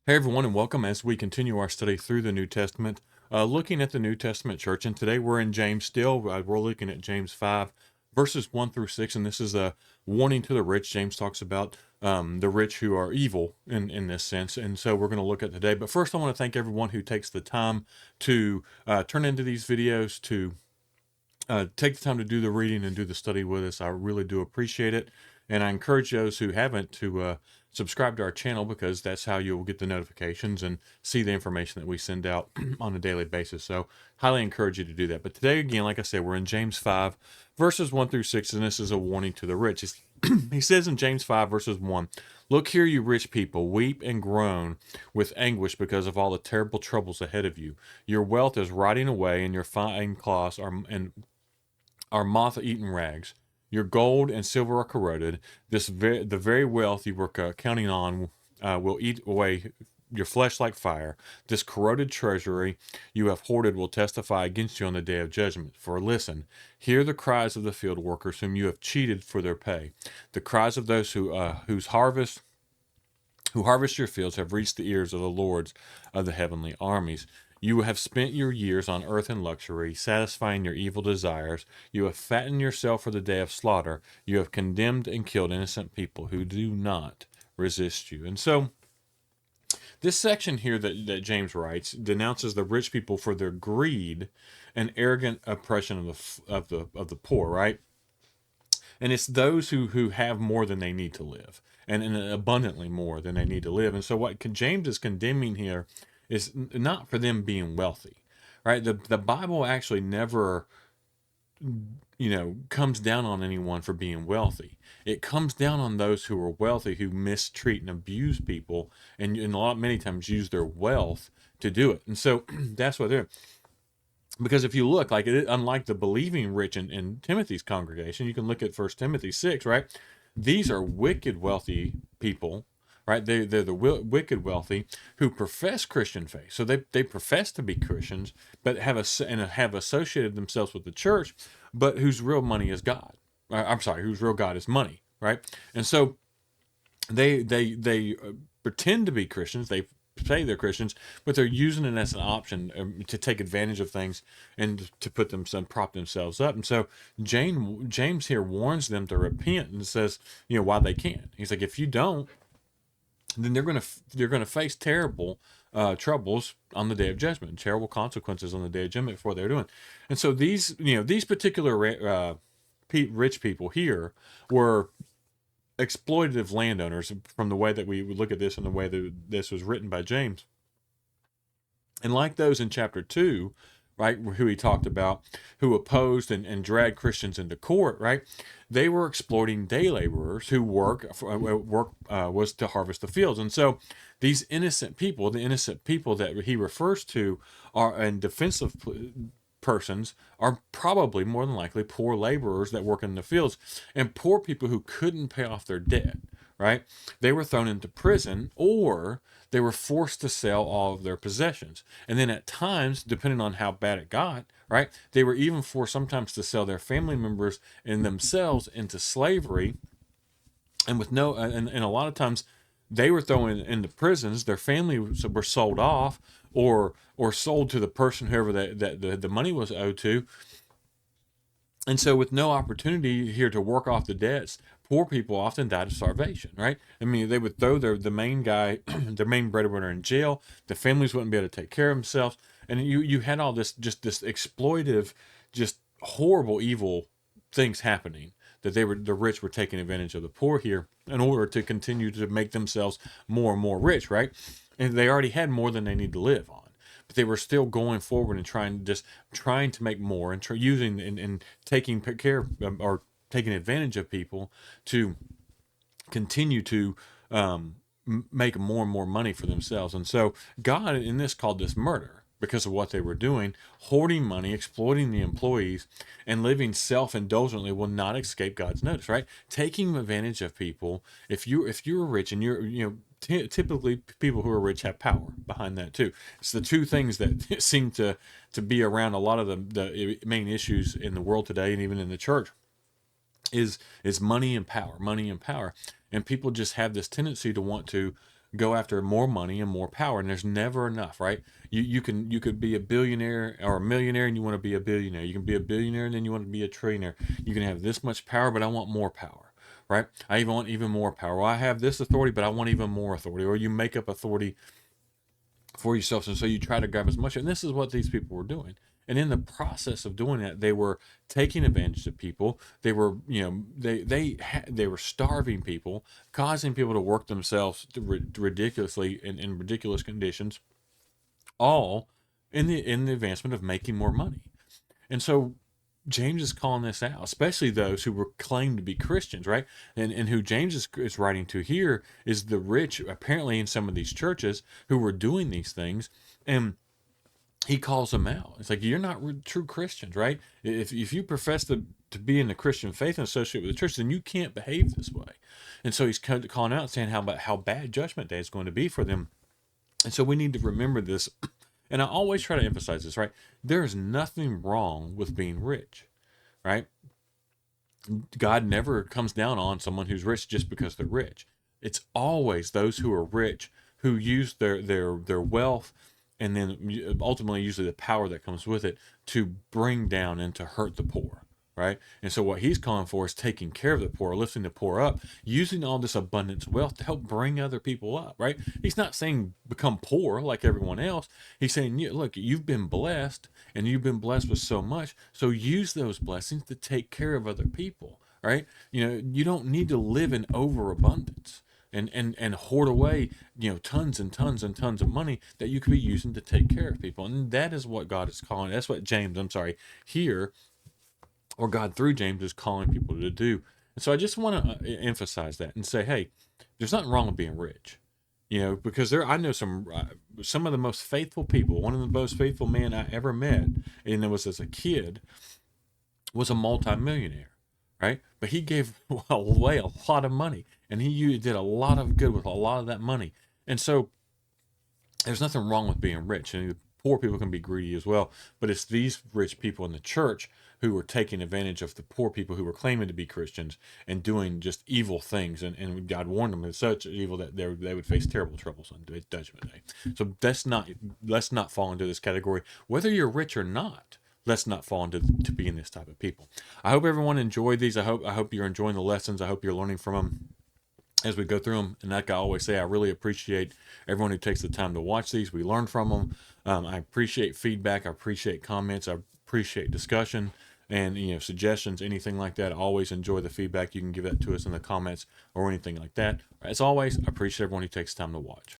Hey everyone, and welcome as we continue our study through the New Testament, looking at the New Testament church. And today we're in James still. We're looking at James 5, verses 1 through 6. And this is a warning to the rich. James talks about the rich who are evil in this sense. And so we're going to look at today. But first, I want to thank everyone who takes the time to turn into these videos, to take the time to do the reading and do the study with us. I really do appreciate it. And I encourage those who haven't to subscribe to our channel, because that's how you'll get the notifications and see the information that we send out on a daily basis. So, highly encourage you to do that. But today, again, like I said, we're in James 5, verses 1 through 6, and this is a warning to the rich. He says in James 5, verses 1, "Look here, you rich people, weep and groan with anguish because of all the terrible troubles ahead of you. Your wealth is rotting away, and your fine cloths are moth-eaten rags. Your gold and silver are corroded. The very wealth you were counting on will eat away your flesh like fire. This corroded treasury you have hoarded will testify against you on the day of judgment. For listen, hear the cries of the field workers whom you have cheated for their pay. The cries of those who harvest your fields have reached the ears of the lords of the heavenly armies. You have spent your years on earth in luxury, satisfying your evil desires. You have fattened yourself for the day of slaughter. You have condemned and killed innocent people who do not resist you." And so, this section here that James writes denounces the rich people for their greed and arrogant oppression of the poor, right? And it's those who have more than they need to live, and abundantly more than they need to live. And so what James is condemning here is not for them being wealthy, right? The Bible actually never comes down on anyone for being wealthy. It comes down on those who are wealthy, who mistreat and abuse people, and many times use their wealth to do it. And so that's what they're, because if you look, unlike the believing rich in Timothy's congregation, you can look at First Timothy 6, right? These are wicked wealthy people, right? They're the wicked wealthy who profess Christian faith. So they profess to be Christians, but have associated themselves with the church, but whose real money is God. I'm sorry, whose real God is money, right? And so they pretend to be Christians. They say they're Christians, but they're using it as an option to take advantage of things and to prop themselves up. And so James here warns them to repent and says, why they can't. He's like, if you don't, then they're gonna face terrible troubles on the day of judgment, terrible consequences on the day of judgment for what they're doing. And so these particular rich people here were exploitative landowners, from the way that we would look at this and the way that this was written by James. And like those in chapter 2, right, who he talked about, who opposed and dragged Christians into court, right, they were exploiting day laborers who work was to harvest the fields. And so these the innocent people that he refers to, are in defensive persons, are probably more than likely poor laborers that work in the fields, and poor people who couldn't pay off their debt, right? They were thrown into prison, or they were forced to sell all of their possessions. And then at times, depending on how bad it got, right, they were even forced sometimes to sell their family members and themselves into slavery. And with no, and a lot of times they were thrown into prisons. Their families were sold off, or sold to the person, whoever the money was owed to. And so, with no opportunity here to work off the debts, poor people often died of starvation, right? I mean, they would throw the main guy, their main breadwinner, in jail. The families wouldn't be able to take care of themselves. And you had all this exploitive, just horrible, evil things happening, that the rich were taking advantage of the poor here in order to continue to make themselves more and more rich, right? And they already had more than they need to live on, but they were still going forward and trying to make more, and using and taking care of, or taking advantage of people to continue to make more and more money for themselves. And so God in this called this murder, because of what they were doing. Hoarding money, exploiting the employees, and living self-indulgently will not escape God's notice, right? Taking advantage of people. If you're rich, and typically people who are rich have power behind that too. It's the two things that seem to be around a lot of the main issues in the world today, and even in the church, is money and power. And people just have this tendency to want to go after more money and more power, and there's never enough, right? You could be a billionaire or a millionaire and you want to be a billionaire. You can be a billionaire and then you want to be a trillionaire. You can have this much power, but I want more power, right? I even want even more power. Well, I have this authority, but I want even more authority. Or you make up authority for yourself, and so you try to grab as much. And this is what these people were doing. And in the process of doing that, they were taking advantage of people. They were, they were starving people, causing people to work themselves ridiculously in ridiculous conditions, all in the advancement of making more money. And so James is calling this out, especially those who were claimed to be Christians, right? And who James is writing to here is the rich, apparently in some of these churches, who were doing these things. And he calls them out. It's like, you're not true Christians, right? If you profess to be in the Christian faith and associate with the church, then you can't behave this way. And so he's calling out, saying how bad Judgment Day is going to be for them. And so we need to remember this. And I always try to emphasize this, right? There is nothing wrong with being rich, right? God never comes down on someone who's rich just because they're rich. It's always those who are rich who use their wealth, and then ultimately usually the power that comes with it, to bring down and to hurt the poor, right? And so what he's calling for is taking care of the poor, lifting the poor up, using all this abundance wealth to help bring other people up, right? He's not saying become poor like everyone else. He's saying, look, you've been blessed, and you've been blessed with so much, so use those blessings to take care of other people, right? You don't need to live in overabundance and hoard away, tons and tons and tons of money that you could be using to take care of people. And that is what God is calling. That's what here, or God through James is calling people to do. And so I just want to emphasize that and say, hey, there's nothing wrong with being rich, because I know some of the most faithful people. One of the most faithful men I ever met, and it was as a kid, was a multimillionaire, right? But he gave away a lot of money, and he did a lot of good with a lot of that money. And so there's nothing wrong with being rich, and poor people can be greedy as well. But it's these rich people in the church who were taking advantage of the poor people who were claiming to be Christians and doing just evil things. And God warned them of such evil that they would face terrible troubles on Judgment Day. So let's not fall into this category. Whether you're rich or not, let's not fall into to being this type of people. I hope everyone enjoyed these. I hope you're enjoying the lessons. I hope you're learning from them as we go through them. And like I always say, I really appreciate everyone who takes the time to watch these. We learn from them. I appreciate feedback. I appreciate comments. I appreciate discussion and suggestions, anything like that. I always enjoy the feedback. You can give that to us in the comments or anything like that. As always, I appreciate everyone who takes time to watch.